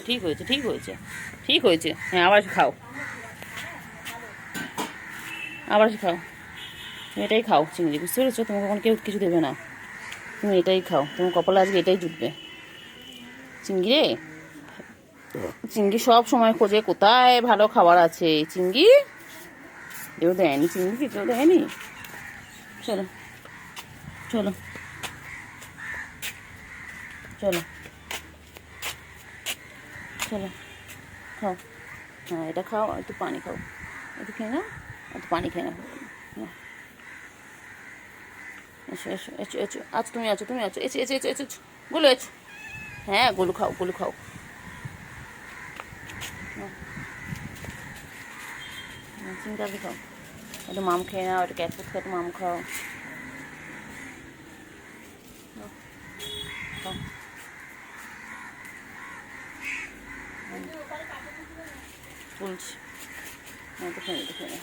ঠিক হয়েছে, ঠিক হয়েছে, ঠিক হয়েছে। হ্যাঁ, আবার খাও, আবার খাও। তুমি এটাই খাও চিংড়ি, বুঝতে পেরেছো? তোমাকে কোনো কেউ কিছু দেবে না, তুমি এটাই খাও। তোমার কপালে আজকে এটাই জুটবে। চিংড়ি রে, চিংড়ি সব সময় খোঁজে কোথায় ভালো খাবার আছে। চিংড়ি কেউ দেয়নি, চিংড়িকে কেউ দেয়নি। চলো, চলো, চলো, চলো, খাও। হ্যাঁ, এটা খাও, আর একটু পানি খাও। একটু খেয়ে নাও, একটু পানি খেয়ে নাও। এসো, এসো, এসো, এসো। আচ্ছা, তুমি আছো, তুমি আছো। এসো, এসো, এসো, এসো, এসো। গুলো এসো। হ্যাঁ, গুলো খাও, গুলো খাও। চিন্তা খাও। একটু মাম খেয়ে নাও, একটু ক্যাট ফুড খেয়ে একটু মাম খাও। খাও। তুলছি। হ্যাঁ, তো খেয়ে, তো খেয়ে।